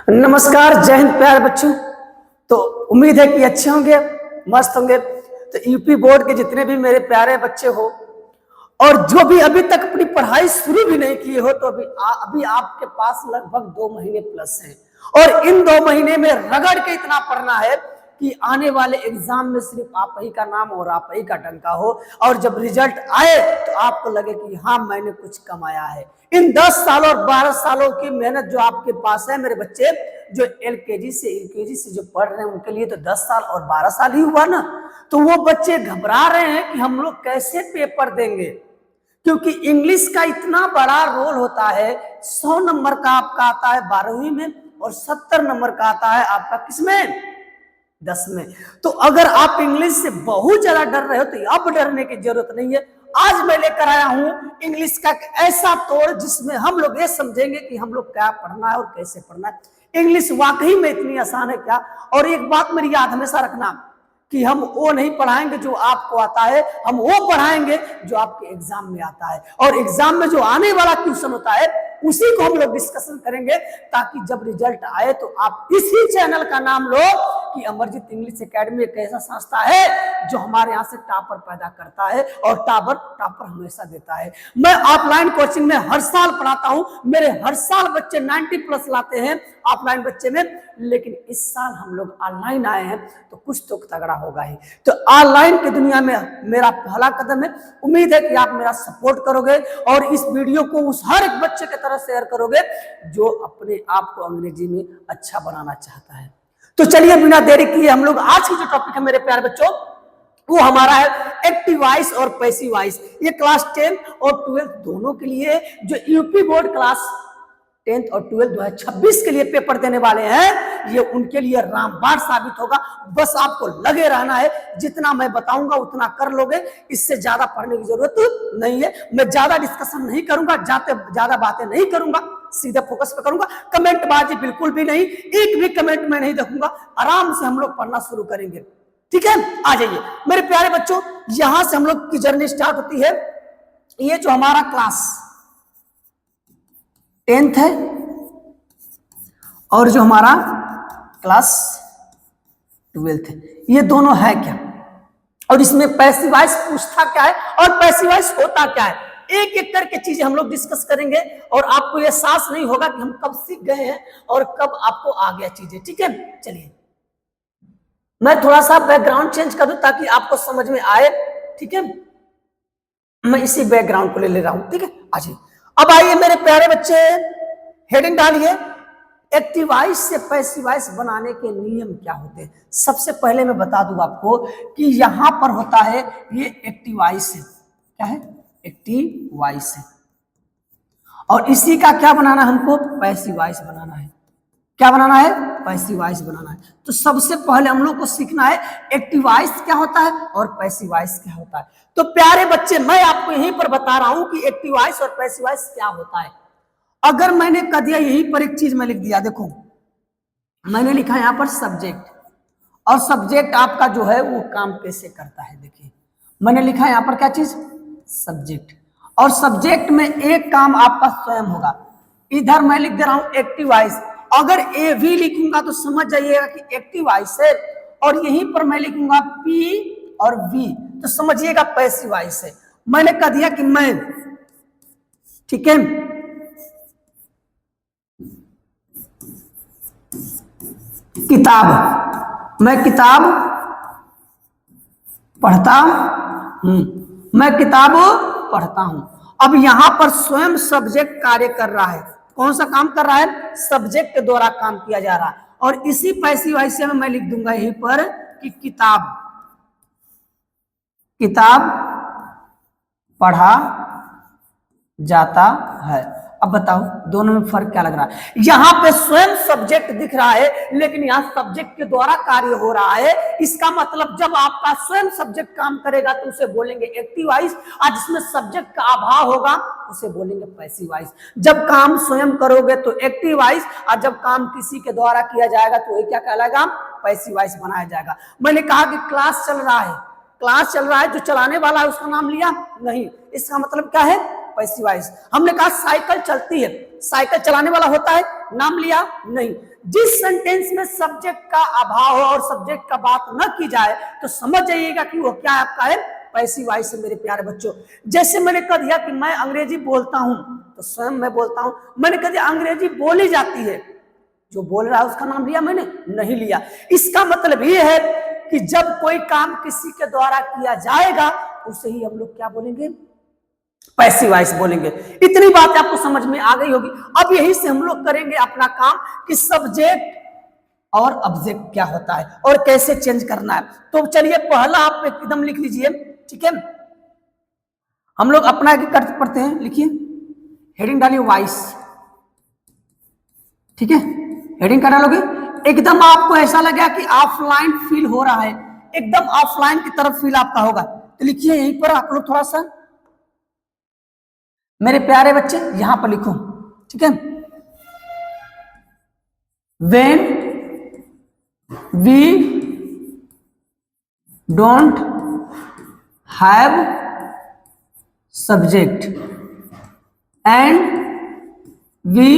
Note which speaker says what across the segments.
Speaker 1: नमस्कार, जय हिंद प्यारे बच्चों। तो उम्मीद है कि अच्छे होंगे, मस्त होंगे। तो यूपी बोर्ड के जितने भी मेरे प्यारे बच्चे हो और जो भी अभी तक अपनी पढ़ाई शुरू भी नहीं किए हो, तो अभी आपके पास लगभग 2 महीने प्लस है और इन 2 महीने में रगड़ के इतना पढ़ना है कि आने वाले एग्जाम में सिर्फ आप ही का नाम और आप ही का डंका हो और जब रिजल्ट आए तो आपको लगे कि हाँ, मैंने कुछ कमाया है। इन 10 सालों और 12 सालों की मेहनत जो आपके पास है मेरे बच्चे, जो एलकेजी से यूकेजी से जो पढ़ रहे हैं उनके लिए तो 10 साल और 12 साल ही हुआ ना। तो वो बच्चे घबरा रहे हैं कि हम लोग कैसे पेपर देंगे, क्योंकि इंग्लिश का इतना बड़ा रोल होता है। 100 नंबर का आपका आता है 12वीं में और 70 नंबर का आता है आपका किसमें, 10 में। तो अगर आप इंग्लिश से बहुत ज्यादा डर रहे हो तो अब डरने की जरूरत नहीं है। आज मैं लेकर आया हूं इंग्लिश का ऐसा तोड़ जिसमें हम लोग ये समझेंगे कि हम लोग क्या पढ़ना है और कैसे पढ़ना है। इंग्लिश वाकई में इतनी आसान है क्या। और एक बात मेरी याद हमेशा रखना कि हम वो नहीं पढ़ाएंगे जो आपको आता है, हम वो पढ़ाएंगे जो आपके एग्जाम में आता है। और एग्जाम में जो आने वाला क्वेश्चन होता है उसी को हम लोग डिस्कशन करेंगे, ताकि जब रिजल्ट आए तो आप इसी चैनल का नाम लो कि अमरजीत इंग्लिश एकेडमी एक ऐसा संस्था है जो हमारे यहाँ से टॉपर पैदा करता है और टॉपर हमेशा देता है। मैं ऑफलाइन कोचिंग में हर साल पढ़ाता हूँ, मेरे हर साल बच्चे 90+ लाते हैं ऑफलाइन बच्चे में, लेकिन इस साल हम लोग ऑनलाइन आए हैं तो कुछ तो तगड़ा होगा ही। तो ऑनलाइन की दुनिया में मेरा पहला कदम है। उम्मीद है कि आप मेरा सपोर्ट करोगे और इस वीडियो को उस हर एक बच्चे की तरह शेयर करोगे जो अपने आप को अंग्रेजी में अच्छा बनाना चाहता है। तो चलिए बिना देरी किए हम लोग आज की जो टॉपिक है मेरे प्यारे बच्चों, वो हमारा है एक्टिव वॉइस और पैसिव वॉइस। ये क्लास 10 और 12 दोनों के लिए, जो यूपी बोर्ड क्लास 10th और 12th 2026 के लिए पेपर देने वाले हैं, ये उनके लिए रामबाण साबित होगा। बस आपको लगे रहना है, जितना मैं बताऊंगा उतना कर लोगे, इससे ज्यादा पढ़ने की जरूरत नहीं है। मैं ज्यादा डिस्कशन नहीं करूंगा, ज्यादा बातें नहीं करूंगा, सीधे फोकस पे करूंगा। कमेंट बाजी बिल्कुल भी नहीं, एक भी कमेंट में नहीं देखूंगा। आराम से हम लोग पढ़ना शुरू करेंगे, ठीक है। आ जाइए मेरे प्यारे बच्चों, यहां से हम लोग की जर्नी स्टार्ट होती है। ये जो हमारा क्लास 10th है और जो हमारा क्लास 12th है, ये दोनों है क्या, और इसमें पैसिव वॉइस पूछता क्या है और पैसिव वॉइस होता क्या है, एक एक करके चीजें हम लोग डिस्कस करेंगे और आपको ये एहसास नहीं होगा कि हम कब सीख गए हैं और कब आपको आ गया चीजें, ठीक है। चलिए मैं थोड़ा सा बैकग्राउंड चेंज कर दूं ताकि आपको समझ में आए, ठीक है। मैं इसी बैकग्राउंड को ले रहा हूं, ठीक है। आइए अब आइए मेरे प्यारे बच्चे, हेडिंग डालिए, एक्टिव वॉइस से पैसिव वॉइस बनाने के नियम क्या होते हैं। सबसे पहले मैं बता दूं आपको कि यहां पर होता है ये एक्टिव वॉइस है, क्या है, एक्टिव वॉइस है, और इसी का क्या बनाना है, हमको पैसिव वॉइस बनाना है। क्या बनाना है, पैसिव वॉइस बनाना है। तो सबसे पहले हम लोग को सीखना है एक्टिव वॉइस क्या होता है और पैसिव वॉइस क्या होता है। तो प्यारे बच्चे मैं आपको यहीं पर बता रहा हूं कि एक्टिव वॉइस और पैसिव वॉइस क्या होता है। अगर मैंने कह दिया यहीं पर एक चीज मैं लिख दिया, देखो मैंने लिखा यहां पर सब्जेक्ट, और सब्जेक्ट आपका जो है वो काम कैसे करता है। देखिए मैंने लिखा यहां पर क्या चीज, सब्जेक्ट, और सब्जेक्ट में एक काम आपका स्वयं होगा। इधर मैं लिख दे रहा हूं एक्टिव वॉइस, अगर ए भी लिखूंगा तो समझ जाइएगा कि एक्टिव वॉइस है, और यहीं पर मैं लिखूंगा पी और वी तो समझिएगा पैसिव वॉइस है। मैंने कह दिया कि मैं, ठीक है, किताब, मैं किताब पढ़ता हूं, मैं किताब पढ़ता हूं। अब यहां पर स्वयं सब्जेक्ट कार्य कर रहा है। कौन सा काम कर रहा है, सब्जेक्ट के द्वारा काम किया जा रहा है। और इसी पैसिव वॉइस में मैं लिख दूंगा यहीं पर कि किताब पढ़ा जाता है। अब बताओ दोनों में फर्क क्या लग रहा है। यहां पे स्वयं सब्जेक्ट दिख रहा है लेकिन यहां सब्जेक्ट के द्वारा कार्य हो रहा है। इसका मतलब जब आपका स्वयं सब्जेक्ट काम करेगा तो उसे बोलेंगे एक्टिव वॉइस, और जिसमें सब्जेक्ट का अभाव होगा उसे बोलेंगे पैसिव वॉइस। जब काम स्वयं करोगे तो एक्टिव वॉइस, और जब काम किसी के द्वारा किया जाएगा तो वही क्या कहलाएगा, पैसिव वॉइस बनाया जाएगा। मैंने कहा कि क्लास चल रहा है, जो चलाने वाला है उसका नाम लिया नहीं, इसका मतलब क्या है, पैसिव वॉइस। हमने कहा साइकिल चलती है, साइकिल चलाने वाला होता है, नाम लिया नहीं। जिस सेंटेंस में सब्जेक्ट का अभाव हो और सब्जेक्ट का बात न की जाए तो समझ जाइएगा कि वो क्या आपका है, पैसिव वॉइस है मेरे प्यारे बच्चों। जैसे मैंने कह दिया कि मैं अंग्रेजी बोलता हूं तो स्वयं मैं बोलता हूं, मैंने कह दिया अंग्रेजी बोली जाती है, जो बोल रहा है उसका नाम लिया मैंने नहीं लिया। इसका मतलब ये है कि जब कोई काम किसी के द्वारा किया जाएगा उसे ही हम लोग क्या बोलेंगे, पैसिव वॉइस बोलेंगे। इतनी बात आपको समझ में आ गई होगी। अब यही से हम लोग करेंगे अपना काम कि सब्जेक्ट और ऑब्जेक्ट क्या होता है और कैसे चेंज करना है। तो चलिए पहला आप एकदम लिख लीजिए, ठीक है। हम लोग अपना करते पढ़ते हैं, लिखिए हेडिंग डालिए वॉइस, ठीक है। हेडिंग क्या डालोगे, एकदम आपको ऐसा लगा कि ऑफलाइन फील हो रहा है, एकदम ऑफलाइन की तरफ फील आपका होगा, तो लिखिए यहीं पर आप लोग थोड़ा सा मेरे प्यारे बच्चे यहां पर लिखो, ठीक है। When we don't have subject and we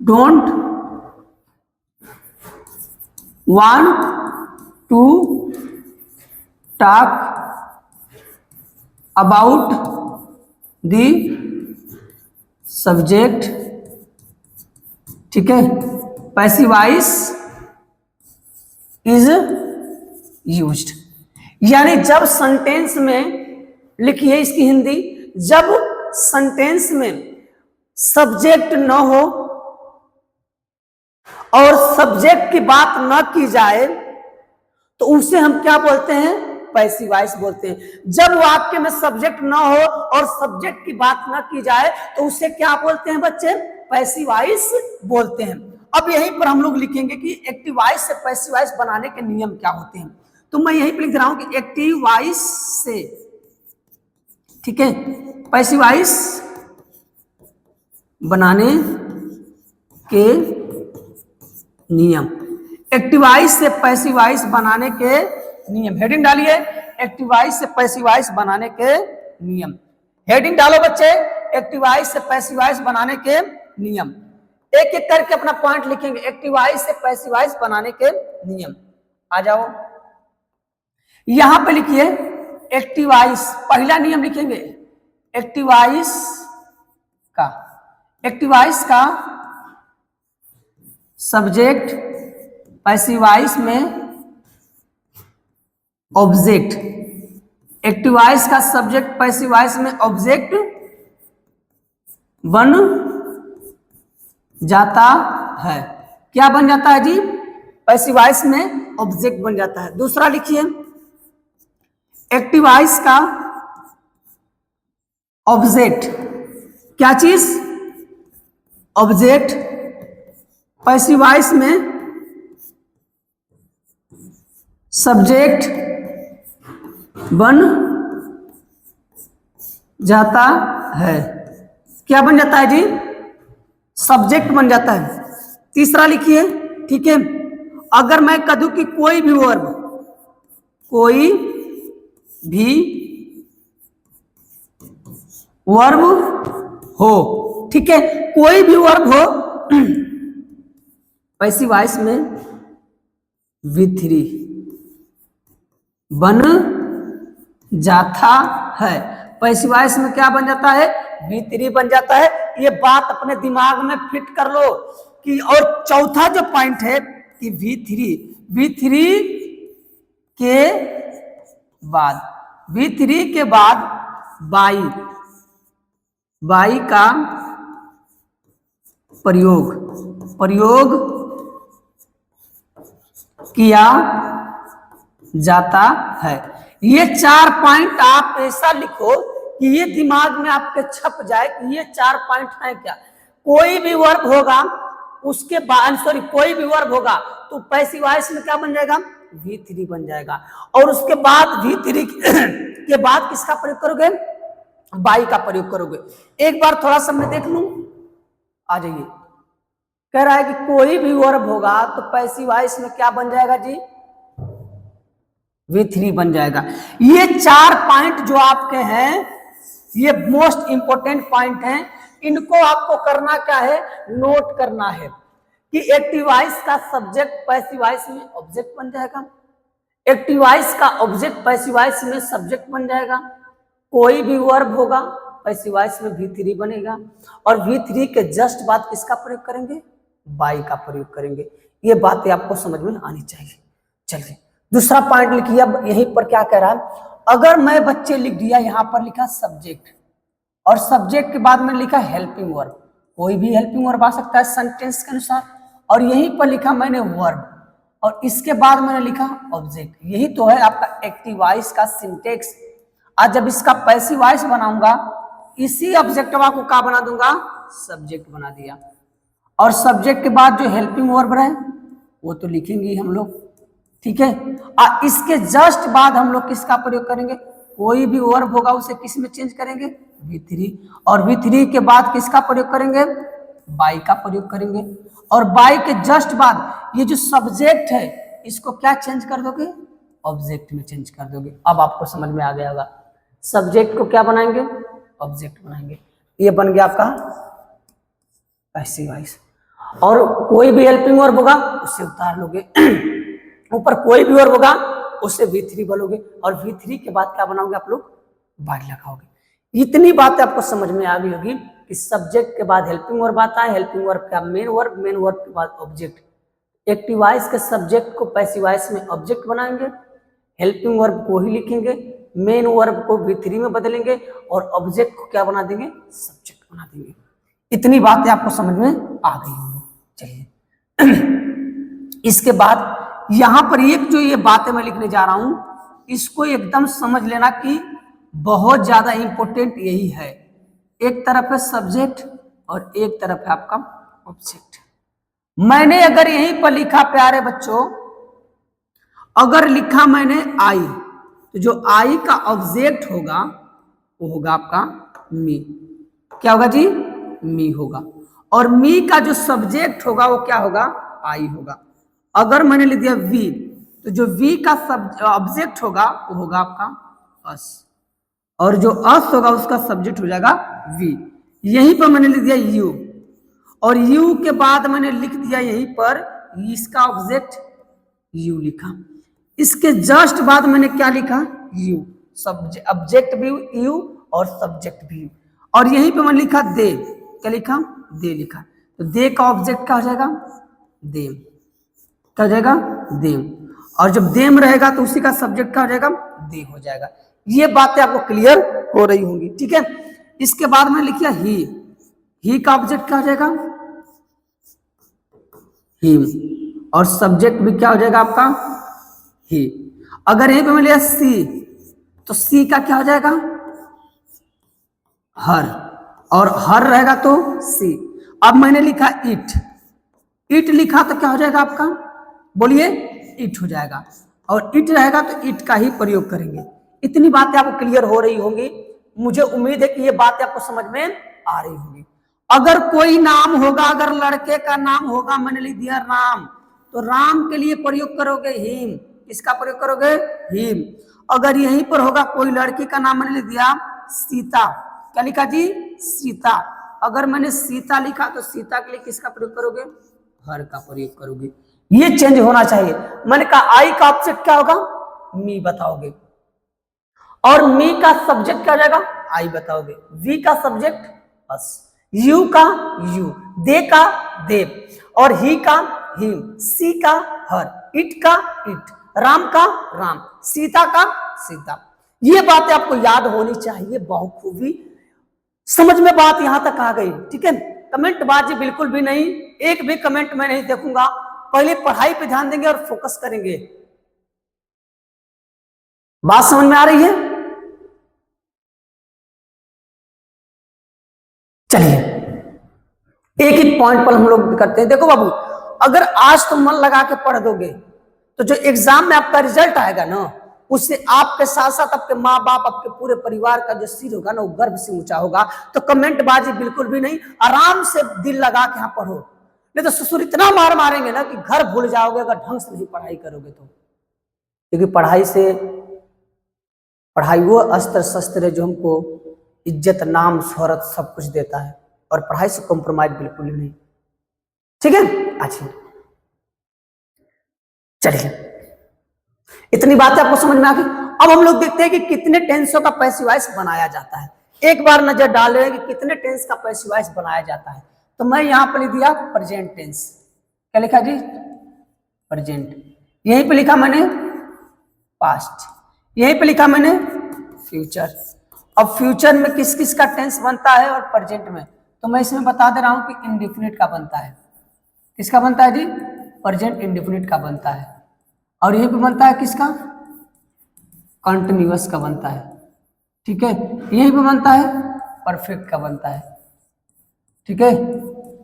Speaker 1: don't want to talk about the subject, ठीक है, पैसिव वॉइस इज यूज्ड। यानी जब सेंटेंस में, लिखिए इसकी हिंदी, जब सेंटेंस में सब्जेक्ट न हो और सब्जेक्ट की बात न की जाए तो उसे हम क्या बोलते हैं, पैसिव वॉइस बोलते हैं। जब वाक्य में सब्जेक्ट न हो और सब्जेक्ट की बात न की जाए तो उसे क्या बोलते हैं बच्चे, पैसिव वॉइस बोलते हैं। अब यहीं पर हम लोग लिखेंगे कि एक्टिव वॉइस से पैसिव वॉइस बनाने के नियम क्या होते हैं। तो मैं यहीं पर लिख रहा हूं कि एक्टिव वॉइस से, ठीक है, पैसिव वॉइस बनाने के नियम, एक्टिव वॉइस से पैसिव वॉइस बनाने के नियम। हेडिंग डालिए एक्टिव वॉइस से पैसिव वॉइस बनाने के नियम। हेडिंग डालो बच्चे, एक्टिव वॉइस से पैसिव वॉइस बनाने के नियम। एक एक करके अपना पॉइंट लिखेंगे, एक्टिव वॉइस से पैसिव वॉइस बनाने के नियम। आ जाओ यहां पे लिखिए एक्टिव वॉइस, पहला नियम लिखेंगे एक्टिव वॉइस का, एक्टिव वॉइस का सब्जेक्ट पैसिव वॉइस में ऑब्जेक्ट, एक्टिव वॉइस का सब्जेक्ट पैसिव वॉइस में ऑब्जेक्ट बन जाता है। क्या बन जाता है जी, पैसिव वॉइस में ऑब्जेक्ट बन जाता है। दूसरा लिखिए एक्टिव वॉइस का ऑब्जेक्ट, क्या चीज, ऑब्जेक्ट पैसिव वॉइस में सब्जेक्ट बन जाता है। क्या बन जाता है जी, सब्जेक्ट बन जाता है। तीसरा लिखिए, ठीक है, अगर मैं कह दूं कि कोई भी वर्ब, कोई भी वर्ब हो, ठीक है, कोई भी वर्ब हो पैसिव वॉइस में V3 बन जाता है। पैसिव वॉइस में क्या बन जाता है, V3 बन जाता है। ये बात अपने दिमाग में फिट कर लो कि, और चौथा जो पॉइंट है कि V3 के बाद, V3 के बाद बाई का प्रयोग किया जाता है। ये 4 पॉइंट आप ऐसा लिखो कि ये दिमाग में आपके छप जाए कि ये 4 पॉइंट हैं क्या। कोई भी वर्ब होगा उसके बाद, सॉरी, कोई भी वर्ब होगा तो पैसिव वॉइस में क्या बन जाएगा, V3 बन जाएगा। और उसके बाद V3 के बाद किसका प्रयोग करोगे, बाई का प्रयोग करोगे। एक बार थोड़ा सा मैं देख लूं, आ जाइए। कह रहा है कि कोई भी वर्ब होगा तो पैसिव वॉइस में क्या बन जाएगा जी, V3 बन जाएगा। ये 4 पॉइंट जो आपके हैं ये मोस्ट इंपोर्टेंट पॉइंट है, इनको आपको करना क्या है, नोट करना है कि एक्टिव वॉइस का सब्जेक्ट पैसिव वॉइस में ऑब्जेक्ट बन जाएगा, एक्टिव वॉइस का ऑब्जेक्ट पैसिव वॉइस में सब्जेक्ट बन जाएगा, कोई भी वर्ब होगा पैसिव वॉइस में V3 बनेगा, और V3 के जस्ट बाद किसका प्रयोग करेंगे, बाई का प्रयोग करेंगे। ये बातें आपको समझ में आनी चाहिए। चलिए दूसरा पॉइंट लिखिए। अब यहीं पर क्या कह रहा है, अगर मैं बच्चे लिख दिया, यहां पर लिखा सब्जेक्ट और सब्जेक्ट के बाद में लिखा हेल्पिंग वर्ब, कोई भी हेल्पिंग वर्ब आ सकता है सेंटेंस के अनुसार, और यहीं पर लिखा मैंने वर्ब और इसके बाद मैंने लिखा ऑब्जेक्ट। यही तो है आपका एक्टिव वॉइस का सिंटेक्स। आज जब इसका पैसिव वॉइस बनाऊंगा, इसी ऑब्जेक्टिवा को क्या बना दूंगा, सब्जेक्ट बना दिया, और सब्जेक्ट के बाद जो हेल्पिंग वर्ब रहे वो तो लिखेंगे हम लोग, ठीक है। और इसके जस्ट बाद हम लोग किसका प्रयोग करेंगे, कोई भी वर्ब होगा उसे किस में चेंज करेंगे, V3, और V3 के बाद किसका प्रयोग करेंगे, बाई का प्रयोग करेंगे, और बाई के जस्ट बाद ये जो सब्जेक्ट है इसको क्या चेंज कर दोगे, ऑब्जेक्ट में चेंज कर दोगे। अब आपको समझ में आ गया होगा, सब्जेक्ट को क्या बनाएंगे, ऑब्जेक्ट बनाएंगे। ये बन गया आपका पैसिव वॉइस। और कोई भी हेल्पिंग वर्ब होगा उससे उतार लोगे, ऊपर कोई भी वर्ब होगा उससे V3 बोलोगे, और V3 के बाद क्या बनाओगे आप लोग, बाई लगाओगे। इतनी बातें आपको समझ में आ गई होगी कि सब्जेक्ट के बाद हेल्पिंग वर्ब आता है, हेल्पिंग वर्ब का मेन वर्ब के बाद ऑब्जेक्ट। एक्टिव वॉइस के सब्जेक्ट को पैसिव वॉइस में ऑब्जेक्ट बनाएंगे, हेल्पिंग वर्ब को ही लिखेंगे, मेन वर्ब को V3 में बदलेंगे, और ऑब्जेक्ट को क्या बना देंगे, सब्जेक्ट बना देंगे। इतनी बातें आपको समझ में आ गई होंगी। चलिए इसके बाद यहां पर एक जो ये बातें मैं लिखने जा रहा हूं, इसको एकदम समझ लेना कि बहुत ज्यादा इंपॉर्टेंट यही है। एक तरफ है सब्जेक्ट और एक तरफ है आपका ऑब्जेक्ट। मैंने अगर यहीं पर लिखा प्यारे बच्चों, अगर लिखा मैंने आई, तो जो आई का ऑब्जेक्ट होगा वो होगा आपका मी। क्या होगा जी, मी होगा, और मी का जो सब्जेक्ट होगा वो क्या होगा, आई होगा। अगर मैंने लिख दिया वी, तो जो वी का ऑब्जेक्ट होगा वो होगा आपका अस, और जो अस होगा उसका सब्जेक्ट हो जाएगा वी। यहीं पर मैंने लिख दिया यू, और यू के बाद मैंने लिख दिया यहीं पर इसका ऑब्जेक्ट यू लिखा। इसके जस्ट बाद मैंने क्या लिखा, यू, ऑब्जेक्ट भी यू और सब्जेक्ट भी, और यहीं पे मैंने लिखा दे। क्या लिखा, दे लिखा। तो दे का ऑब्जेक्ट क्या हो जाएगा, देम। क्या हो जाएगा, देम। और जब देम रहेगा तो उसी का सब्जेक्ट क्या हो जाएगा, दे हो जाएगा। ये बातें आपको क्लियर हो रही होंगी, ठीक है। इसके बाद में लिखिए ही का ऑब्जेक्ट क्या हो जाएगा, हिम, और सब्जेक्ट भी क्या हो जाएगा आपका ही। अगर यहीं पे मैं लिया सी, तो सी का क्या हो जाएगा, हर, और हर रहेगा तो सी। अब मैंने लिखा इट, इट लिखा तो क्या हो जाएगा आपका, बोलिए, इट हो जाएगा, और इट रहेगा तो इट का ही प्रयोग करेंगे। इतनी बातें आपको क्लियर हो रही होंगी। मुझे उम्मीद है कि ये बातें आपको समझ में आ रही होंगी। अगर कोई नाम होगा, अगर लड़के का नाम होगा, मैंने लिख दिया राम, तो राम के लिए प्रयोग करोगे हिम। किसका प्रयोग करोगे, हिम। अगर यहीं पर होगा कोई लड़की का नाम, मैंने लिख दिया सीता। क्या लिखा जी, सीता। अगर मैंने सीता लिखा तो सीता के लिए किसका प्रयोग करोगे, हर का प्रयोग करोगे। ये चेंज होना चाहिए। मैंने कहा आई का ऑब्जेक्ट क्या होगा, मी बताओगे, और मी का सब्जेक्ट क्या हो जाएगा, आई बताओगे। वी का सब्जेक्ट अस, यू का यू, दे का देव, और ही का हिम, सी का हर, इट का इट, राम का राम, सीता का सीता। ये बातें आपको याद होनी चाहिए बहुखूबी। समझ में बात यहां तक आ गई, ठीक है। कमेंट बाजी बिल्कुल भी नहीं, एक भी कमेंट मैं नहीं देखूंगा। पहले पढ़ाई पे ध्यान देंगे और फोकस करेंगे। बात समझ में आ रही है। चलिए एक एक पॉइंट पर हम लोग करते हैं। देखो बाबू, अगर आज तुम मन लगा के पढ़ दोगे तो जो एग्जाम में आपका रिजल्ट आएगा ना, उससे आपके साथ साथ आपके माँ बाप, आपके पूरे परिवार का जो सिर होगा ना, वो गर्व से ऊंचा होगा। तो कमेंट बाजी बिल्कुल भी नहीं, आराम से दिल लगा के यहाँ पढ़ो, नहीं तो ससुर इतना मार मारेंगे ना कि घर भूल जाओगे अगर ढंग से नहीं पढ़ाई करोगे तो। क्योंकि पढ़ाई वो अस्त्र शस्त्र है जो हमको इज्जत, नाम, शोहरत सब कुछ देता है और पढ़ाई से कॉम्प्रोमाइज बिल्कुल ही नहीं। ठीक है, अच्छा चलिए, इतनी बातें आपको समझ में आ गई। अब हम लोग देखते हैं कि कितने टेंसों का पैसिव वॉइस बनाया जाता है। एक बार नजर डाल रहे हैं कि कितने टेंस का पैसिव वॉइस बनाया जाता है। तो मैं यहां पर लिख दिया प्रेजेंट टेंस। क्या लिखा जी? प्रेजेंट। यहीं पे लिखा मैंने पास्ट, यहीं पे लिखा मैंने फ्यूचर। अब फ्यूचर में किस किस का टेंस बनता है और प्रेजेंट में, तो मैं इसमें बता दे रहा हूं कि इंडेफिनिट का बनता है। किसका बनता है जी? प्रेजेंट इंडेफिनिट का बनता है। और यहीं पे बनता है किसका? कंटिन्यूअस का बनता है। ठीक है, यहीं पे बनता है परफेक्ट का बनता है। ठीक है,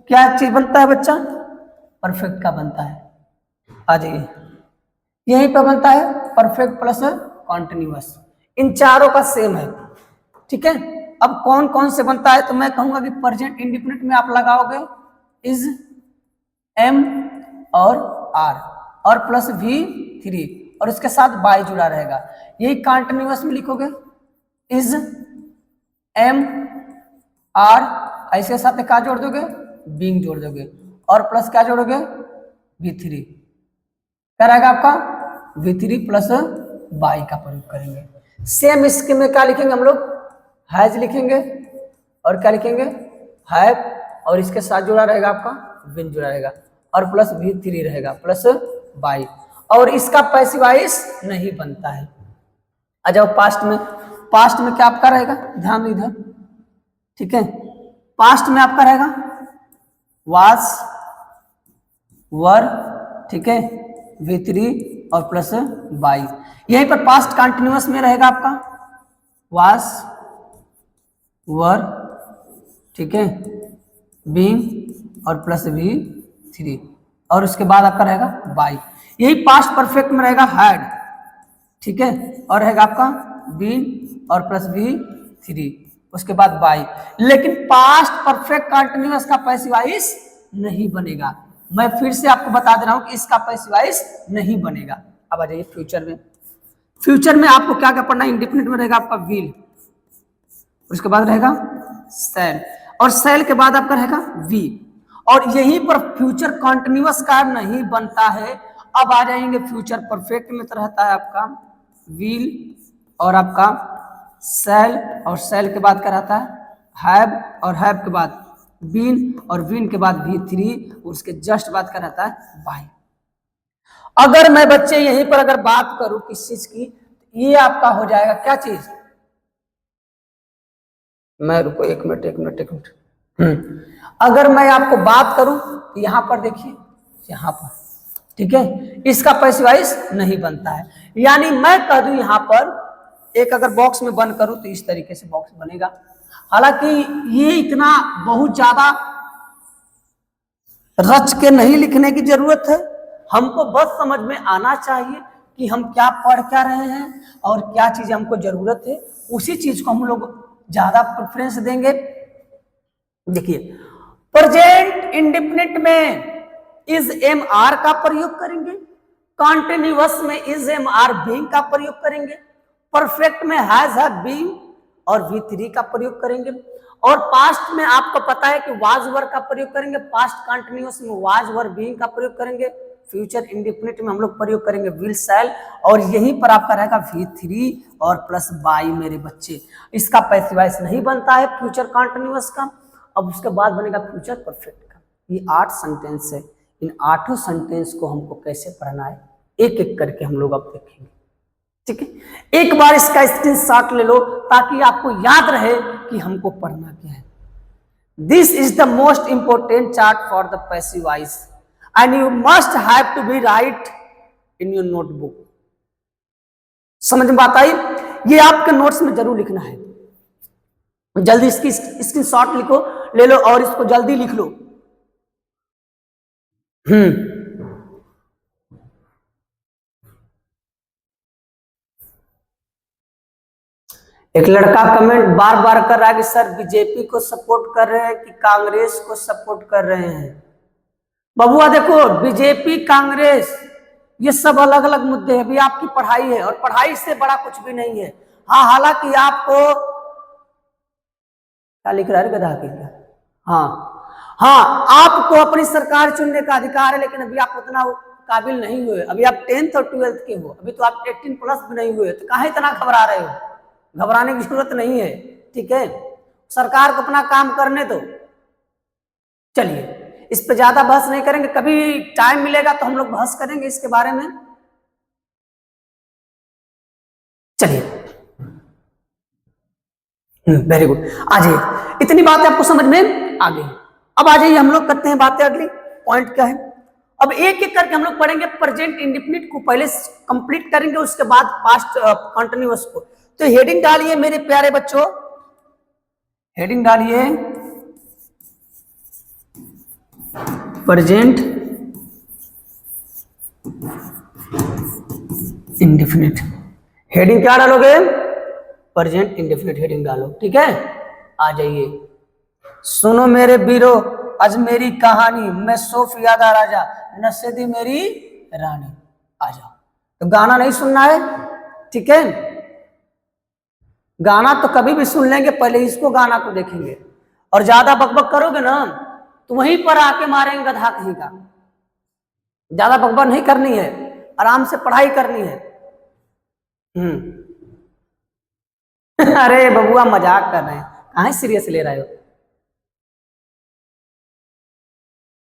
Speaker 1: क्या चीज बनता है बच्चा? परफेक्ट का बनता है। आ जाइए, यहीं पे बनता है परफेक्ट प्लस कॉन्टिन्यूअस। इन चारों का सेम है। ठीक है, अब कौन कौन से बनता है, तो मैं कहूंगा कि प्रेजेंट इंडेफिनिट में आप लगाओगे इज, एम और आर और प्लस V3 और इसके साथ बाय जुड़ा रहेगा। यही कंटिन्यूअस में लिखोगे इज, एम, आर, इसके साथ क्या जोड़ दोगे? बीइंग जोड़ दोगे और प्लस क्या जोड़ोगे? V3। क्या रहेगा आपका? V3 प्लस बाई का प्रयोग करेंगे। सेम इसके में क्या लिखेंगे हम लोग? हैज लिखेंगे और क्या लिखेंगे? हैव, और इसके साथ जुड़ा रहेगा आपका बिन जुड़ा रहेगा और प्लस V3 रहेगा प्लस बाई। और इसका पैसिव वॉइस नहीं बनता है। आ जाओ पास्ट में। पास्ट में क्या आपका रहेगा? ध्यान दो इधर। ठीक है, पास्ट में आपका रहेगा वाज, वर, ठीक है, V3 और प्लस बाई। यहीं पर पास्ट कंटिन्यूअस में रहेगा आपका वाज, वर, ठीक है, बीइंग और प्लस V3 और उसके बाद आपका रहेगा बाई। यही पास्ट परफेक्ट में रहेगा हैड, ठीक है, और रहेगा आपका बीन और प्लस V3 उसके बाद बाई। लेकिन पास्ट परफेक्ट कंटिन्यूअस का पैसिव वॉइस नहीं बनेगा। मैं फिर से आपको बता दे रहा हूं कि इसका पैसिव वॉइस नहीं बनेगा। अब आ जाइए फ्यूचर में। फ्यूचर में आपको क्या क्या पढ़ना है? इंडेफिनिट में रहेगा आपका विल, उसके बाद रहेगा सेल और सेल के बाद आपका रहेगा वी। और यहीं पर फ्यूचर कंटिन्यूअस का नहीं बनता है। अब आ जाएंगे फ्यूचर परफेक्ट में, तो रहता है आपका विल और आपका सेल और सेल के बाद क्या रहता है? हैव और हैव के बाद बीन और बीन के बाद V3 उसके जस्ट बाद क्या रहता है? बाई। अगर मैं बच्चे यहीं पर अगर बात करूं किस चीज की, ये आपका हो जाएगा क्या चीज? मैं रुको एक मिनट। अगर मैं आपको बात करूं तो यहां पर देखिए, यहां पर, ठीक है, इसका पैसिव वॉइस नहीं बनता है। यानी मैं कह दूं यहां पर एक अगर बॉक्स में बंद करूं तो इस तरीके से बॉक्स बनेगा। हालांकि ये इतना बहुत ज्यादा रच के नहीं लिखने की जरूरत है, हमको बस समझ में आना चाहिए कि हम क्या पढ़ क्या रहे हैं और क्या चीज हमको जरूरत है, उसी चीज को हम लोग ज्यादा प्रेफरेंस देंगे। देखिए, प्रेजेंट इंडेफिनिट में इज एम आर का प्रयोग करेंगे, कॉन्टिन्यूअस में इज एम आर बीइंग का प्रयोग करेंगे, परफेक्ट में हैज हैव बीन और V3 का प्रयोग करेंगे, और पास्ट में आपको पता है कि वाज वर का प्रयोग करेंगे, पास्ट कंटिन्यूअस में वाज वर बीइंग का प्रयोग करेंगे, फ्यूचर इंडेफिनिट में हम लोग प्रयोग करेंगे विल शैल, और यहीं पर आपका रहेगा V3 और प्लस बाई। मेरे बच्चे, इसका पैसिव वॉइस नहीं बनता है फ्यूचर कंटिन्यूअस का। अब उसके बाद बनेगा फ्यूचर परफेक्ट का। ये 8 सेंटेंस है। इन 8 सेंटेंस को हमको कैसे पढ़ना है एक एक करके हम लोग अब देखेंगे। ठीक है, एक बार इसका स्क्रीनशॉट ले लो ताकि आपको याद रहे कि हमको पढ़ना क्या है। This is the most important chart for the passive voice and you must have to be write in your notebook. समझ में बात आई? ये आपके नोट्स में जरूर लिखना है। जल्दी इसकी स्क्रीनशॉट लिखो, ले लो और इसको जल्दी लिख लो। एक लड़का कमेंट बार बार कर रहा है कि सर बीजेपी को सपोर्ट कर रहे हैं कि कांग्रेस को सपोर्ट कर रहे हैं। बबुआ देखो, बीजेपी कांग्रेस ये सब अलग अलग मुद्दे हैं। अभी आपकी पढ़ाई है और पढ़ाई से बड़ा कुछ भी नहीं है। हाँ, हालांकि आपको क्या लिख रहा है गधा के क्या? हाँ हाँ, आपको अपनी सरकार चुनने का अधिकार है, लेकिन अभी आप उतना काबिल नहीं हुए। अभी आप 10th और 12th के हो, अभी तो आप 18+ भी नहीं हुए, तो कहाँ इतना घबरा रहे हो? घबराने की जरूरत नहीं है, ठीक है। सरकार को अपना काम करने दो। चलिए, इस पे ज्यादा बहस नहीं करेंगे, कभी टाइम मिलेगा तो हम लोग बहस करेंगे इसके बारे में। चलिए, वेरी गुड। आ जाइए, इतनी बातें आपको समझ में आ गई। अब आ जाइए, हम लोग करते हैं बातें, अगली पॉइंट क्या है। अब एक एक करके हम लोग पढ़ेंगे। प्रेजेंट इंडेफिनिट को पहले कंप्लीट करेंगे, उसके बाद पास्ट कंटिन्यूअस को। तो हेडिंग डालिए मेरे प्यारे बच्चों, हेडिंग डालिए प्रेजेंट इंडेफिनिट। हेडिंग क्या डालोगे? प्रेजेंट इंडेफिनिट हेडिंग डालो, ठीक है। आ जाइए, सुनो मेरे वीरो आज मेरी कहानी, मैं सोफियादा राजा, नशेदी मेरी रानी। आ जाओ। तो गाना नहीं सुनना है, ठीक है। गाना तो कभी भी सुन लेंगे, पहले इसको गाना को देखेंगे। और ज्यादा बकबक करोगे ना तो वहीं पर आके मारेंगे गधा कहीं का। ज्यादा बकबक नहीं करनी है, आराम से पढ़ाई करनी है। अरे बबुआ मजाक कर रहे हैं, कहाँ सीरियस ले रहे हो?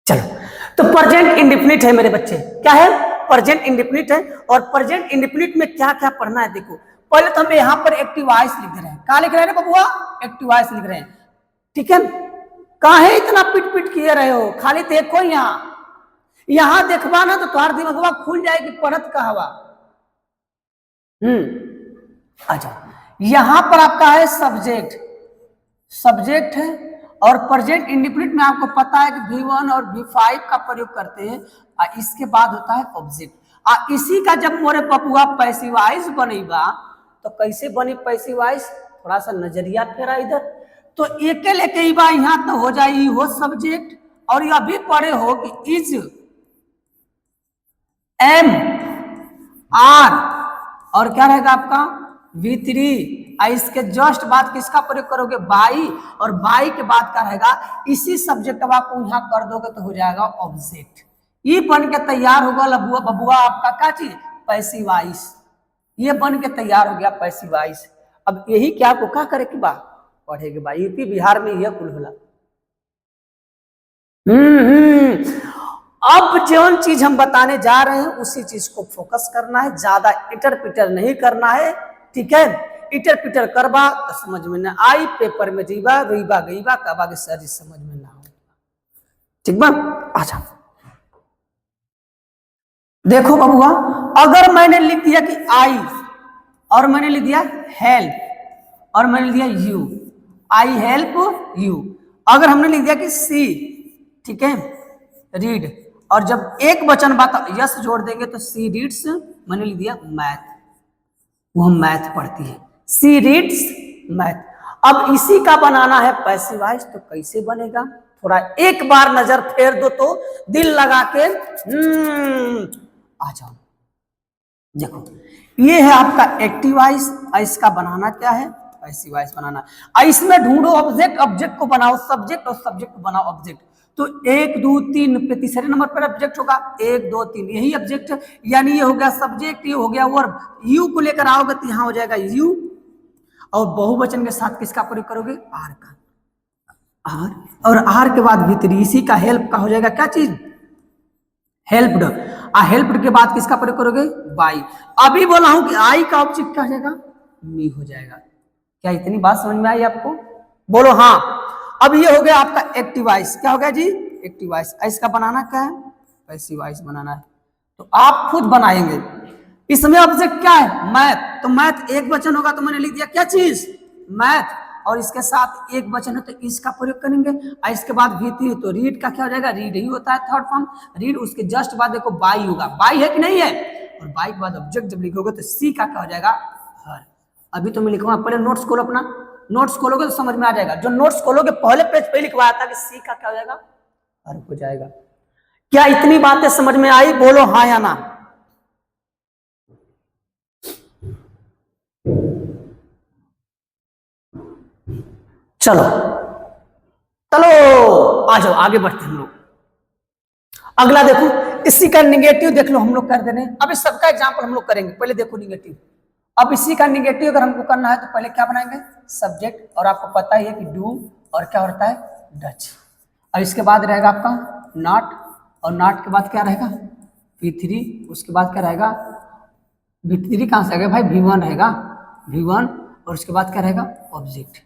Speaker 1: चलो, तो प्रेजेंट इंडेफिनिट है मेरे बच्चे, क्या है? प्रेजेंट इंडेफिनिट है। और प्रेजेंट इंडेफिनिट में क्या क्या पढ़ना है देखो। पहले तो हम यहाँ पर एक्टिव वॉइस लिख रहे हैं। क्या लिख रहे हैं बबुआ? एक्टिव वॉइस लिख रहे हैं, ठीक है। काहे इतना पिट पिट किए रहे हो? खाली देखो यहाँ, यहाँ देखबा ना तो तुम्हारा दिमागवा खुल जाएगी पढ़त का हवा। अच्छा, यहां पर आपका है सब्जेक्ट, सब्जेक्ट है। और प्रेजेंट इंडेफिनिट में आपको पता है कि V1 और V5 का प्रयोग करते हैं, और इसके बाद होता है ऑब्जेक्ट। इसी का जब मोरे पपुआ पैसिवाइज बनेगा तो कैसे बनी पैसिवाइज? थोड़ा सा नजरिया फेरा इधर। तो एक लेके बा यहाँ तो हो जाए हो सब्जेक्ट, और यह भी पढ़े हो कि इज एम आर, और क्या रहेगा आपका V3। इसके जस्ट बाद किसका प्रयोग करोगे? बाई। और बाई के बाद क्या रहेगा? इसी सब्जेक्ट को आप यहां कर दोगे तो हो जाएगा ऑब्जेक्ट। ये बन के तैयार होगा लबुआ बबुआ आपका क्या चीज? Passive voice. ये बन के तैयार हो गया पैसिव वॉइस। अब यही क्या आपको क्या करे कि बा पढ़ेगे बा, यूपी बिहार में यह कुल होला। अब जो चीज हम बताने जा रहे हैं उसी चीज को फोकस करना है, ज्यादा इटर पिटर नहीं करना है, ठीक है। इटर पिटर करबा तो समझ में ना आई, पेपर में जीवा रईबा गईबा कबा के सर समझ में ना हो, ठीक बा। अच्छा देखो बबुआ, अगर मैंने लिख दिया कि आई, और मैंने लिख दिया हेल्प, और मैंने लिख दिया यू, आई हेल्प यू। अगर हमने लिख दिया कि सी, ठीक है, रीड, और जब एक वचन बात यस जोड़ देंगे तो सी रीड्स, मैंने लिख दिया मैथ, वो मैथ पढ़ती है, सी रीड्स मैथ। अब इसी का बनाना है पैसिव वॉइस, तो कैसे बनेगा? थोड़ा एक बार नजर फेर दो तो दिल लगा के आ जाओ। देखो, ये है आपका एक्टिव वॉइस, इसका बनाना क्या है? पैसिव वॉइस बनाना। इसमें ढूंढो ऑब्जेक्ट, ऑब्जेक्ट को बनाओ सब्जेक्ट, और सब्जेक्ट को बनाओ ऑब्जेक्ट। तो 1 2 3 पे तीसरे नंबर पर ऑब्जेक्ट होगा, 1 2 3 यही ऑब्जेक्ट है, यानी ये हो गया सब्जेक्ट, ये हो गया वर्ब। यू को लेकर आओगे तो यहां हो जाएगा यू, और बहुवचन के साथ किसका प्रयोग करोगे? आर का, आर। और आर के बाद भीतरी इसी का हेल्प का हो जाएगा क्या चीज? हेल्प्ड। हेल्प्ड के बाद किसका प्रयोग करोगे? बाई। अभी बोला हूं कि आई का ऑब्जेक्ट क्या हो जाएगा? मी हो जाएगा। क्या इतनी बात समझ में आई आपको? बोलो हाँ। अब ये हो गया आपका एक्टिव वॉइस, क्या हो गया जी? Active voice. इसका बनाना क्या है? पैसिव वॉइस बनाना है, तो आप खुद बनाएंगे। इसमें ऑब्जेक्ट क्या है? मैथ। तो मैथ एक वचन होगा तो मैंने लिख दिया क्या चीज? मैथ। और इसके साथ एक वचन है तो इसका प्रयोग करेंगे। और इसके बाद V3 तो रीड का क्या हो जाएगा? रीड ही होता है थर्ड फॉर्म, रीड। उसके जस्ट बाद देखो बाई होगा, बाई है कि नहीं है? और बाई के बाद ऑब्जेक्ट जब लिखोगे तो सी का क्या हो जाएगा? हर। अभी तो मैं लिखूंगा, पहले नोट्स खोलो अपना, नोट्स खोलोगे तो समझ में आ जाएगा। जो नोट्स खोलोगे पहले पेज पे लिखवाया था कि सी का क्या हो जाएगा? हर हो जाएगा। क्या इतनी बातें समझ में आई? बोलो हाँ या ना। चलो चलो आ जाओ आगे बढ़ते हम लोग। अगला देखो, इसी का निगेटिव देख लो, हम लोग कर देने। अब इस सबका एग्जाम्पल हम लोग करेंगे, पहले देखो निगेटिव। अब इसी का निगेटिव अगर हमको करना है तो पहले क्या बनाएंगे, सब्जेक्ट, और आपको पता ही है कि डू और क्या होता है, डच। और इसके बाद रहेगा आपका नॉट, और नॉट के बाद क्या रहेगा, V3, उसके बाद क्या रहेगा, V3 कहाँ से आएगा भाई, V1 रहेगा, V1, और उसके बाद क्या रहेगा, ऑब्जेक्ट।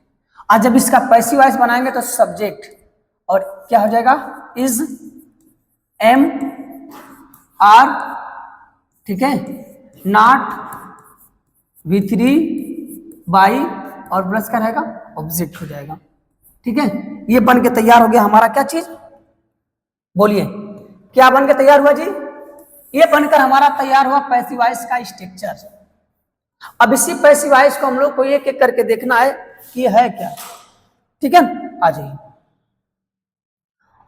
Speaker 1: आज जब इसका पैसिव वॉइस बनाएंगे तो सब्जेक्ट और क्या हो जाएगा, इज, एम, आर, ठीक है, नॉट, V3 बाई, और प्लस क्या रहेगा, ऑब्जेक्ट हो जाएगा। ठीक है, ये बन के तैयार हो गया हमारा क्या चीज, बोलिए क्या बन के तैयार हुआ जी, ये बनकर हमारा तैयार हुआ पैसिव वॉइस का स्ट्रक्चर। अब इसी पैसिव वॉइस को हम लोग को एक एक करके देखना है कि है क्या। ठीक है, आ जाइए,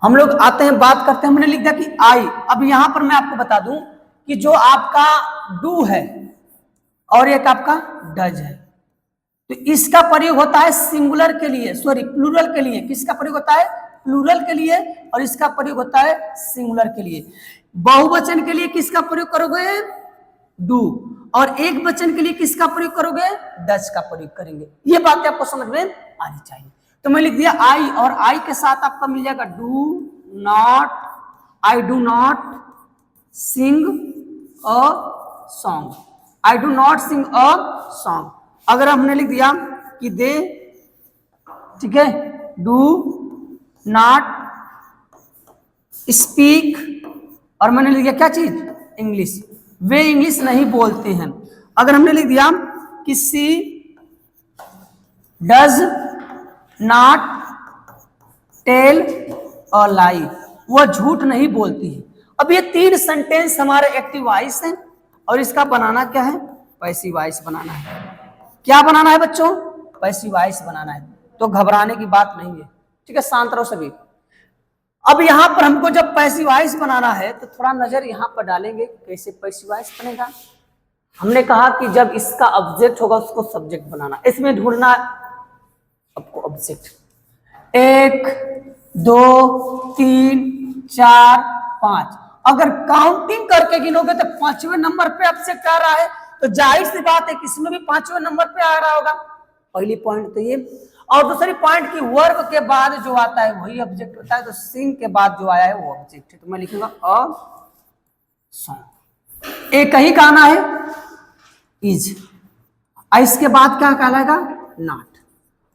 Speaker 1: हम लोग आते हैं, बात करते हैं। हमने लिख दिया कि आई। अब यहां पर मैं आपको बता दूं कि जो आपका डू है और एक आपका डज है, तो इसका प्रयोग होता है सिंगुलर के लिए, सॉरी प्लूरल के लिए। किसका प्रयोग होता है, प्लूरल के लिए, और इसका प्रयोग होता है सिंगुलर के लिए। बहुवचन के लिए किसका प्रयोग करोगे, डू, और एक वचन के लिए किसका प्रयोग करोगे, डज का प्रयोग करेंगे। ये बातें आपको समझ में आनी चाहिए। तो मैं लिख दिया आई, और आई के साथ आपका मिल जाएगा do not, I do not sing a song, I do not sing a song. अगर हमने लिख दिया कि दे, ठीक है, डू नॉट स्पीक, और मैंने लिख दिया क्या चीज, इंग्लिश, वे इंग्लिश नहीं बोलते हैं। अगर हमने लिख दिया कि सी डज नॉट टेल अ लाई, वह झूठ नहीं बोलती है। अब ये तीन सेंटेंस हमारे एक्टिव वॉइस हैं, और इसका बनाना क्या है, पैसिव वॉइस बनाना है। क्या बनाना है बच्चों, पैसिव वॉइस बनाना है। तो घबराने की बात नहीं है, ठीक है, शांत रहो सभी। अब यहां पर हमको जब पैसिव वॉइस बनाना है तो थोड़ा नजर यहां पर डालेंगे, कैसे पैसिव वॉइस बनेगा। हमने कहा कि जब इसका ऑब्जेक्ट होगा उसको सब्जेक्ट बनाना, इसमें ढूंढना आपको ऑब्जेक्ट। 1 2 3 4 5, अगर काउंटिंग करके गिनोगे तो 5वें नंबर पे ऑब्जेक्ट आ रहा है, तो जाहिर सी बात है किसमें भी 5वें नंबर पे आ रहा होगा। पहली पॉइंट तो ये, और दूसरी पॉइंट की वर्ब के बाद जो आता है वही ऑब्जेक्ट होता है, तो सिंग के बाद जो आया है वो ऑब्जेक्ट है। तो मैं लिखूंगा अ सॉन्ग। एक ही गाना है इज, इसके बाद क्या कहलाएगा, नॉट,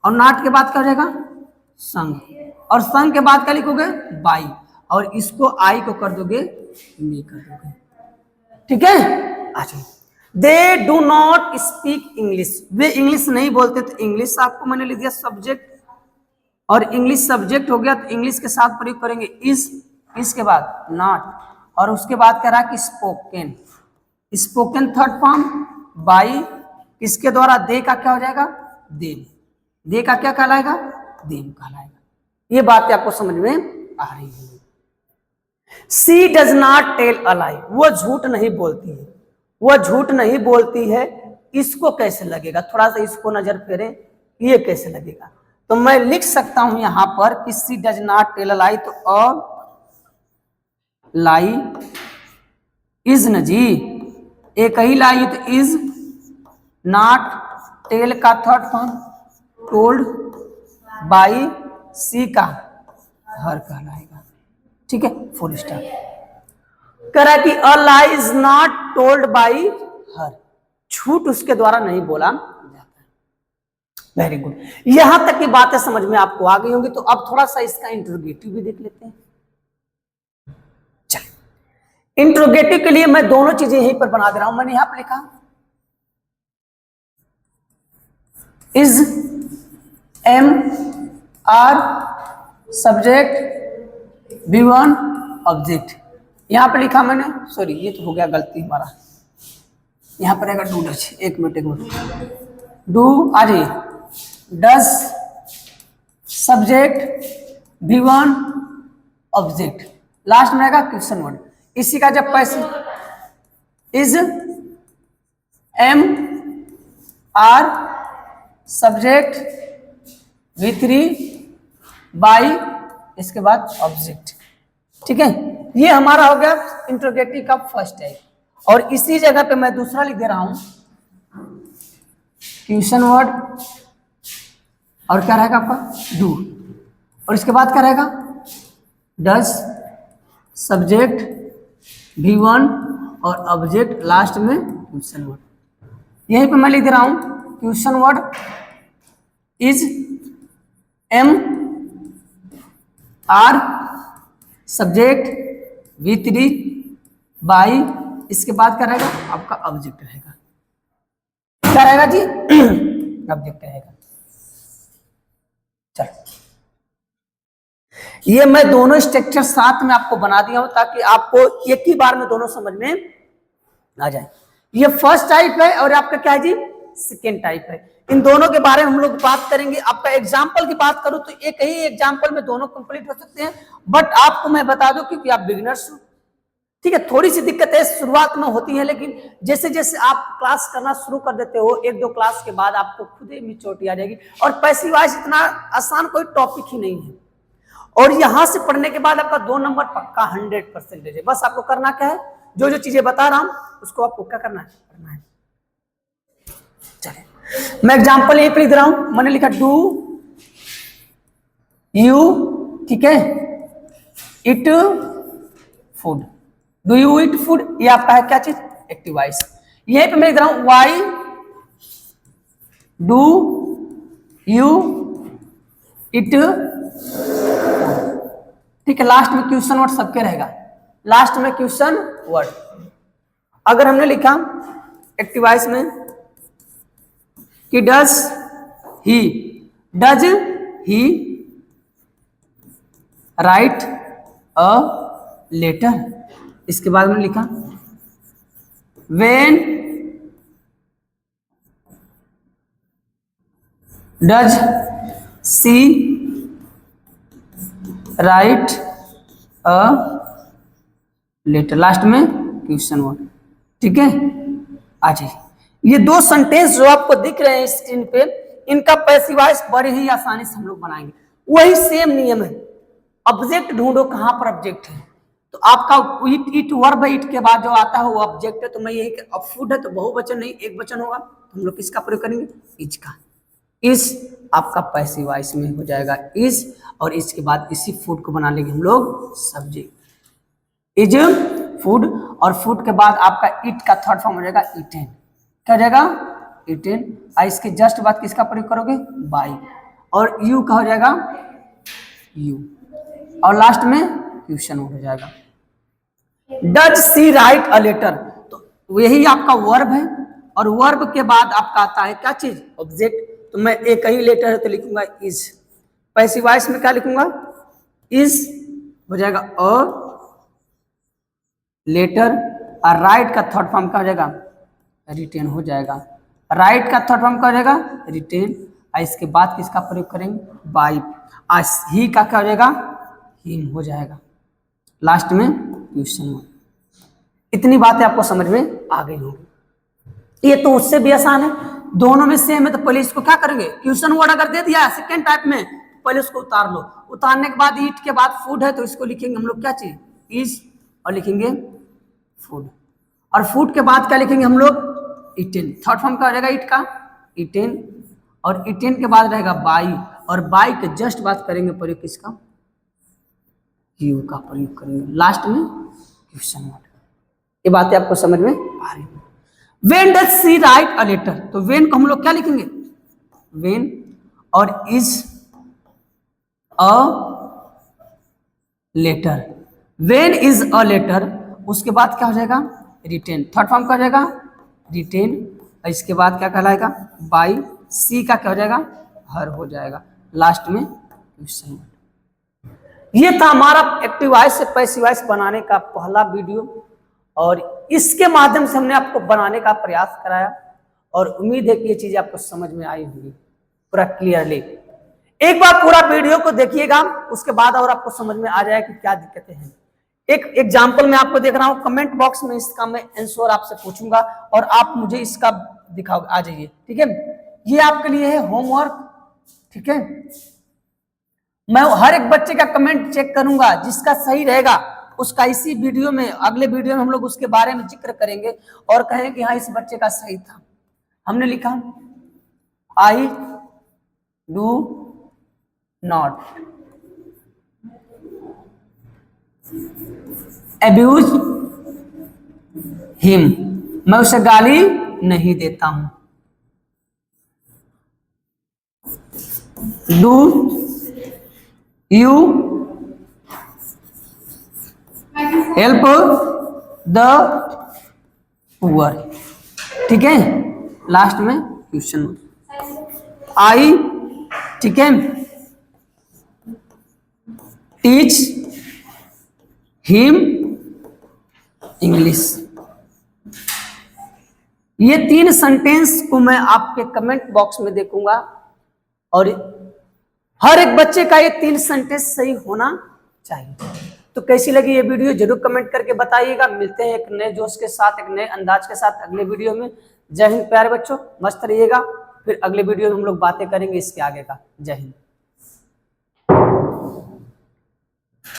Speaker 1: और नॉट के बाद क्या हो जाएगा, संग, और संग के बाद क्या लिखोगे, बाई, और इसको आई को कर दोगे मी कर दोगे। ठीक है, अच्छा, they do not speak English, way English नहीं बोलते, तो इंग्लिश आपको मैंने लिख दिया सब्जेक्ट, और इंग्लिश सब्जेक्ट हो गया तो इंग्लिश के साथ प्रयोग करेंगे इज, इसके बाद नॉट, और उसके बाद कह रहा कि spoken, spoken third form, by, किसके द्वारा, दे का क्या हो जाएगा, देम, दे का क्या कहलाएगा, देम कहलाएगा। ये बात आपको समझ में आ रही है। सी डज नॉट टेल अ लाई, वो झूठ नहीं बोलती है, वो झूठ नहीं बोलती है। इसको कैसे लगेगा, थोड़ा सा इसको नजर फेरें, ये कैसे लगेगा। तो मैं लिख सकता हूं यहां पर कि सी डज नॉट टेल अ लाई, तो अ लाई इज न जी, एक ही लाई तो इज, नॉट, टेल का थर्ड फॉर्म टोल्ड, बाई, सी का हर कहलाएगा। ठीक है, फुल स्टॉप। कह रहा कि a lie is not told by her, झूठ उसके द्वारा नहीं बोला जाता है। वेरी गुड, यहां तक की बातें समझ में आपको आ गई होंगी। तो अब थोड़ा सा इसका इंट्रोगेटिव भी देख लेते हैं। चलिए, इंट्रोगेटिव के लिए मैं दोनों चीजें यहीं पर बना दे रहा हूं। मैंने यहां पर लिखा is, am, are subject, V1 object. यहां पर लिखा मैंने, सॉरी ये तो हो गया गलती हमारा, यहां पर रहेगा डू डच। एक मिनट, डू आ जाइए, डस सब्जेक्ट, V1 ऑब्जेक्ट, लास्ट में रहेगा क्वेश्चन वर्ड। इसी का जब पैसे is, am, are subject, V3 by इसके बाद ऑब्जेक्ट। ठीक है, ये हमारा हो गया इंट्रोगेटिव का फर्स्ट टाइप। और इसी जगह पे मैं दूसरा लिख दे रहा हूं, क्वेश्चन वर्ड, और क्या रहेगा आपका डू, और इसके बाद क्या रहेगा डज, सब्जेक्ट V1 और ऑब्जेक्ट लास्ट में क्वेश्चन वर्ड। यहीं पे मैं लिख दे रहा हूं question word is M R, subject V3 by, इसके बाद क्या रहेगा आपका ऑब्जेक्ट रहेगा, क्या रहेगा जी ऑब्जेक्ट रहेगा। चलो, ये मैं दोनों स्ट्रक्चर साथ में आपको बना दिया हूं ताकि आपको एक ही बार में दोनों समझ में आ जाए। ये फर्स्ट टाइप है और आपका क्या है जी सेकेंड टाइप है। इन दोनों के बारे में हम लोग बात करेंगे। आपका एग्जाम्पल की बात करूं तो एक ही एग्जाम्पल में दोनों कंप्लीट हो सकते हैं, बट आपको मैं बता दूं क्योंकि आप बिगिनर्स हो, ठीक है, थोड़ी सी दिक्कतें शुरुआत में होती है, लेकिन जैसे जैसे आप क्लास करना शुरू कर देते हो, एक दो क्लास के बाद आपको खुद ही मेच्योरिटी आ जाएगी। और पैसिव वॉइस इतना आसान कोई टॉपिक ही नहीं है, और यहां से पढ़ने के बाद आपका 2 नंबर पक्का 100% है। बस आपको करना क्या है, जो जो चीजें बता रहा हूं उसको आपको क्या करना है। चलिए, मैं एग्जांपल यहीं पे लिख रहा हूं, मैंने लिखा डू यू, ठीक है, it food, do you it food, ये आपका है क्या चीज एक्टिव वॉइस। यहीं पे मैं लिख रहा हूं वाई डू यू इट, ठीक है, लास्ट में क्वेश्चन वर्ड सबके रहेगा, लास्ट में क्वेश्चन वर्ड। अगर हमने लिखा एक्टिव वॉइस में कि does he write a letter, इसके बाद में लिखा when does she write a letter, last में क्वेश्चन वर्ड। ठीक है, आ जाइए, ये दो सेंटेंस जो आपको दिख रहे हैं स्क्रीन पे, इनका पैसिव वॉइस बड़े ही आसानी से हम लोग बनाएंगे। वही सेम नियम है, ऑब्जेक्ट ढूंढो कहां पर ऑब्जेक्ट है, तो आपका इट वर्ब है, इट के बाद जो आता है वो ऑब्जेक्ट है। तो मैं यही, अब फूड है तो बहुवचन नहीं एक वचन होगा, तो हम लोग किसका प्रयोग करेंगे इज का। इज आपका पैसिव वॉइस में हो जाएगा इज, और इसके बाद इसी फूड को बना लेंगे हम लोग सब्जेक्ट, इज फूड, और फूड के बाद आपका इट का थर्ड फॉर्म हो जाएगा इटेन, क्या हो जाएगा इटेन, और इसके जस्ट बाद किसका प्रयोग करोगे बाई, और यू का हो जाएगा यू, और लास्ट में क्वेश्चन हो जाएगा। Does she write a letter, तो यही आपका वर्ब है, और वर्ब के बाद आपका आता है क्या चीज ऑब्जेक्ट। तो मैं एक ही लेटर है तो लिखूंगा इज, पैसिव वॉइस में क्या लिखूंगा इज हो जाएगा अ लेटर, और राइट का थर्ड फॉर्म क्या हो जाएगा रिटेन हो जाएगा, राइट का थर्ड फॉर्म क्या हो जाएगा रिटेन, और इसके बाद किसका प्रयोग करेंगे बाई, ही का क्या हो जाएगा हिम हो जाएगा, लास्ट में क्वेश्चन। इतनी बातें आपको समझ में आ गई होगी। ये तो उससे भी आसान है, दोनों में सेम है, तो पहले इसको क्या करेंगे क्वेश्चन वर्ड अगर दे दिया सेकेंड टाइप में, पहले उसको उतार लो, उतारने के बाद ईट के बाद फूड है तो इसको लिखेंगे हम लोग क्या चीज इज, और लिखेंगे फूड, और फूड के बाद क्या लिखेंगे हम लोग इटेन, थर्ड फॉर्म क्या हो जाएगा इट का इटेन, और इटेन के बाद रहेगा बाई, और बाई के जस्ट बात करेंगे प्रयोग किसका यू का प्रयोग करेंगे, लास्ट में क्वेश्चन वर्ड। ये बातें आपको समझ में आ रही है। When does she write a letter, तो व्हेन को हम लोग क्या लिखेंगे व्हेन, और is a letter, when is a letter, उसके बाद क्या हो जाएगा रिटेन, थर्ड फॉर्म क्या हो जाएगा रिटेन, और इसके बाद क्या कहलाएगा बाई, सी का क्या हो जाएगा हर हो जाएगा, लास्ट में क्वेश्चन वर्ड। ये था हमारा एक्टिव वॉइस से पैसिव वॉइस बनाने का पहला वीडियो, और इसके माध्यम से हमने आपको बनाने का प्रयास कराया, और उम्मीद है कि ये चीजें आपको समझ में आई होंगी पूरा क्लियरली। एक बार पूरा वीडियो को देखिएगा, उसके बाद और आपको समझ में आ जाए कि क्या दिक्कतें हैं। एक एग्जाम्पल मैं आपको देख रहा हूं, कमेंट बॉक्स में इसका मैं आंसर आपसे पूछूंगा और आप मुझे इसका दिखाओ, आ जाइए, ठीक है। ये आपके लिए है होमवर्क, ठीक है। मैं हर एक बच्चे का कमेंट चेक करूंगा, जिसका सही रहेगा उसका इसी वीडियो में, अगले वीडियो में हम लोग उसके बारे में जिक्र करेंगे और कहेंगे कि हाँ इस बच्चे का सही था। हमने लिखा आई डू नॉट अब्यूज हिम, मैं उसे गाली नहीं देता हूं। Do you help the poor, ठीक है, लास्ट में क्वेश्चन आई, ठीक है, टीच हिम इंग्लिश। ये 3 सेंटेंस को मैं आपके कमेंट बॉक्स में देखूंगा और हर एक बच्चे का ये 3 सेंटेंस सही होना चाहिए। तो कैसी लगी ये वीडियो जरूर कमेंट करके बताइएगा। मिलते हैं एक नए जोश के साथ, एक नए अंदाज के साथ अगले वीडियो में। जय हिंद प्यारे बच्चों, मस्त रहिएगा। फिर अगले वीडियो में हम लोग बातें करेंगे इसके आगे का। जय हिंद।